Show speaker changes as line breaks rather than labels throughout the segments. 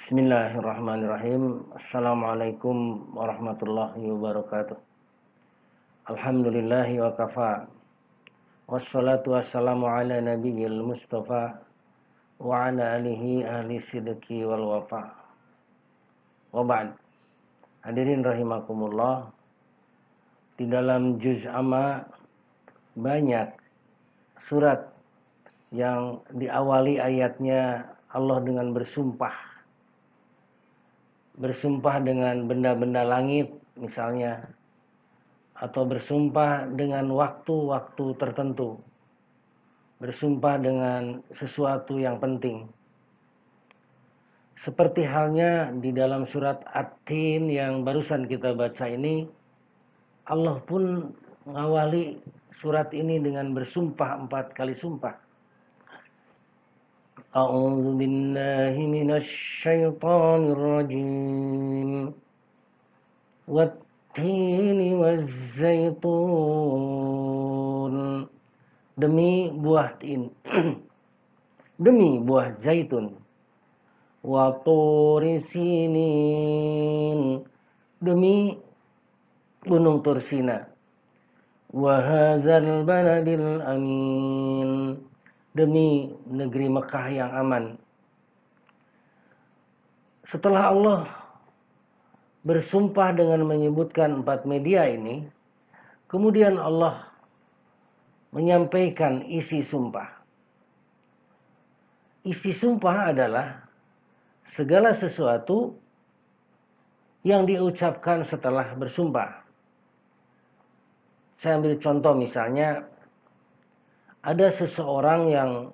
Bismillahirrahmanirrahim. Assalamualaikum warahmatullahi wabarakatuh. Alhamdulillahi wa kafa. Wassalatu wassalamu ala nabiyyil mustafa wa ala alihi ahli sidqi wal wafa. Wa ba'd. Hadirin rahimakumullah. Di dalam juz amma banyak surat yang diawali ayatnya Allah dengan bersumpah dengan benda-benda langit misalnya, atau bersumpah dengan waktu-waktu tertentu, bersumpah dengan sesuatu yang penting. Seperti halnya di dalam surat At-Tin yang barusan kita baca ini, Allah pun mengawali surat ini dengan bersumpah 4 kali sumpah. A'udzu billahi minasy syaithanir rajim. Wat-tini waz-zaitun. Demi buah tin. Demi buah zaitun. Wa turi sinin. Demi gunung Tursina. Wa hadzal baladil amin. Demi negeri Mekah yang aman. Setelah Allah bersumpah dengan menyebutkan 4 media ini, kemudian Allah menyampaikan isi sumpah. Isi sumpah adalah segala sesuatu yang diucapkan setelah bersumpah. Saya ambil contoh misalnya, ada seseorang yang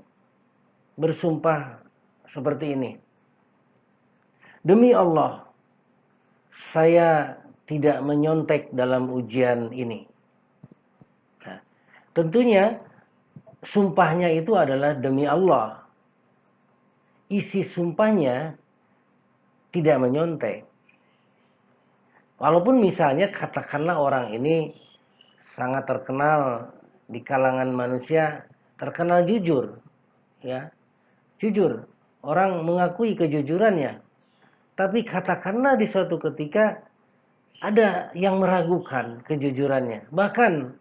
bersumpah seperti ini. Demi Allah, saya tidak menyontek dalam ujian ini. Nah, tentunya sumpahnya itu adalah demi Allah. Isi sumpahnya tidak menyontek. Walaupun misalnya katakanlah orang ini sangat terkenal di kalangan manusia, terkenal jujur, ya, jujur, orang mengakui kejujurannya. Tapi katakanlah di suatu ketika ada yang meragukan kejujurannya, bahkan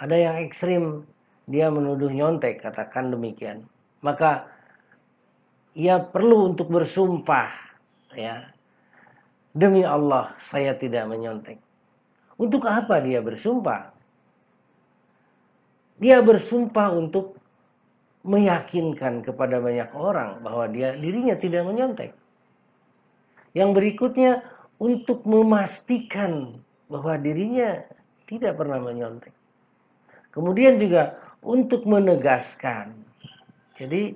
ada yang ekstrim, dia menuduh nyontek, katakan demikian, maka ia perlu untuk bersumpah, ya, demi Allah saya tidak menyontek. Untuk apa dia bersumpah? Dia bersumpah untuk meyakinkan kepada banyak orang bahwa dirinya tidak menyontek. Yang berikutnya, untuk memastikan bahwa dirinya tidak pernah menyontek. Kemudian juga untuk menegaskan. Jadi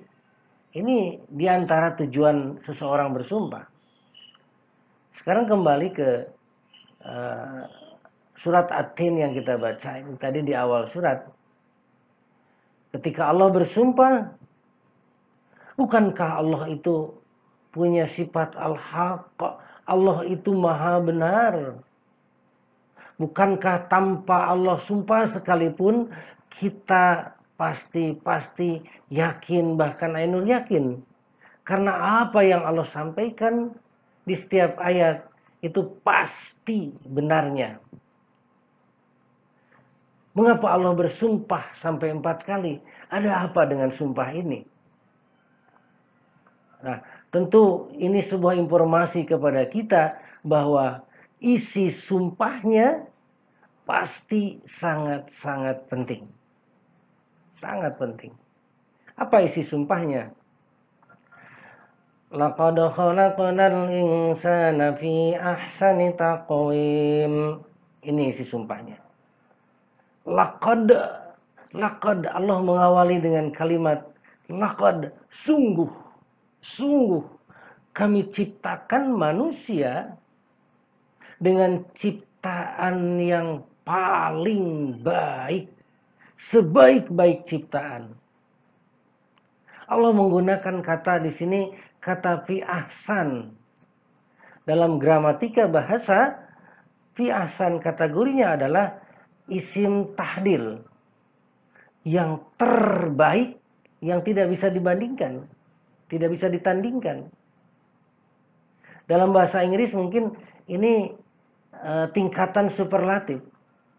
ini diantara tujuan seseorang bersumpah. Sekarang kembali ke surat At-Tin yang kita baca ini tadi di awal surat. Ketika Allah bersumpah, bukankah Allah itu punya sifat al-haq? Allah itu maha benar. Bukankah tanpa Allah sumpah sekalipun kita pasti yakin, bahkan ainul yakin. Karena apa yang Allah sampaikan di setiap ayat itu pasti benarnya. Mengapa Allah bersumpah sampai 4 kali? Ada apa dengan sumpah ini? Nah, tentu ini sebuah informasi kepada kita bahwa isi sumpahnya pasti sangat-sangat penting. Sangat penting. Apa isi sumpahnya? Laqad khalaqnal insana fi ahsani taqwim. Ini isi sumpahnya. Laqad Allah mengawali dengan kalimat laqad, sungguh kami ciptakan manusia dengan ciptaan yang paling baik, sebaik-baik ciptaan. Allah menggunakan kata di sini kata fi ahsan. Dalam gramatika bahasa, fi ahsan kategorinya adalah isim tahdil, yang terbaik, yang tidak bisa dibandingkan, tidak bisa ditandingkan. Dalam bahasa Inggris mungkin ini tingkatan superlatif,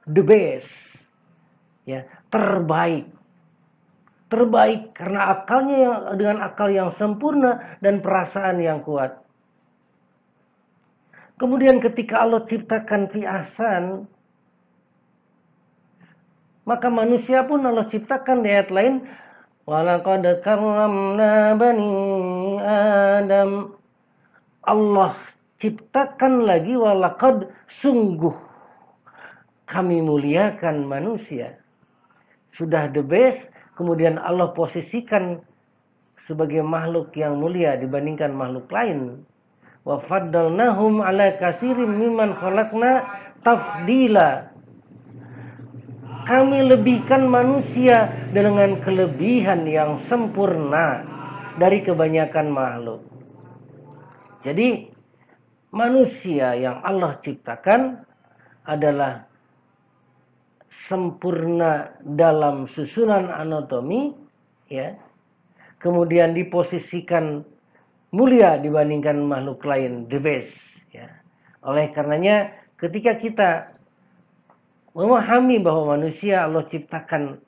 the best, ya, terbaik. Terbaik karena akalnya dengan akal yang sempurna dan perasaan yang kuat. Kemudian ketika Allah ciptakan fi ahsan, maka manusia pun Allah ciptakan di ayat lain, walaqad karramna bani Adam. Allah ciptakan lagi, walaqad, sungguh kami muliakan manusia. Sudah the best, kemudian Allah posisikan sebagai makhluk yang mulia dibandingkan makhluk lain. Wa faddalnahum ala katsirin mimman khalaqna tafdila. Kami lebihkan manusia dengan kelebihan yang sempurna dari kebanyakan makhluk. Jadi manusia yang Allah ciptakan adalah sempurna dalam susunan anatomi, ya. Kemudian diposisikan mulia dibandingkan makhluk lain, the best, ya. Oleh karenanya ketika kita memahami bahwa manusia Allah ciptakan,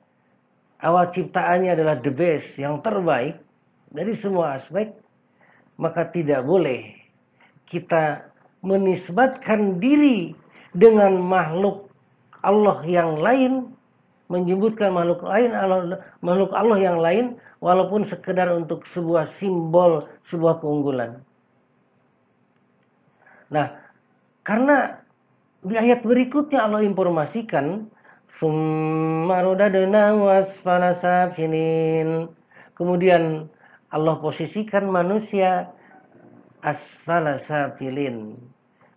awal ciptaannya adalah the best, yang terbaik dari semua aspek, maka tidak boleh kita menisbatkan diri dengan makhluk Allah yang lain, menyebutkan makhluk Allah yang lain, walaupun sekedar untuk sebuah simbol, sebuah keunggulan. Nah, karena di ayat berikutnya Allah informasikan, summa radadnahu asfala safilin. Kemudian Allah posisikan manusia asfala safilin,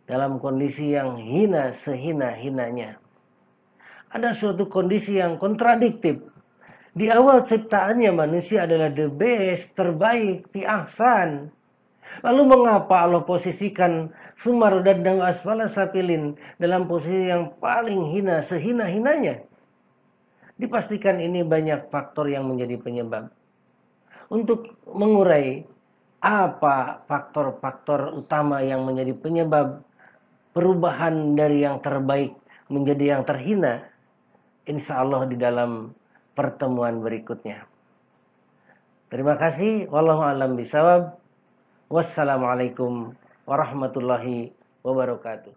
dalam kondisi yang hina sehina-hinanya. Ada suatu kondisi yang kontradiktif. Di awal ciptaannya manusia adalah the best, terbaik, fi ahsan. Lalu mengapa Allah posisikan sumar dan asfala safilin dalam posisi yang paling hina sehina-hinanya? Dipastikan ini banyak faktor yang menjadi penyebab. Untuk mengurai apa faktor-faktor utama yang menjadi penyebab perubahan dari yang terbaik menjadi yang terhina, insya Allah di dalam pertemuan berikutnya. Terima kasih. Wallahu a'lam bishawab. Wassalamualaikum warahmatullahi wabarakatuh.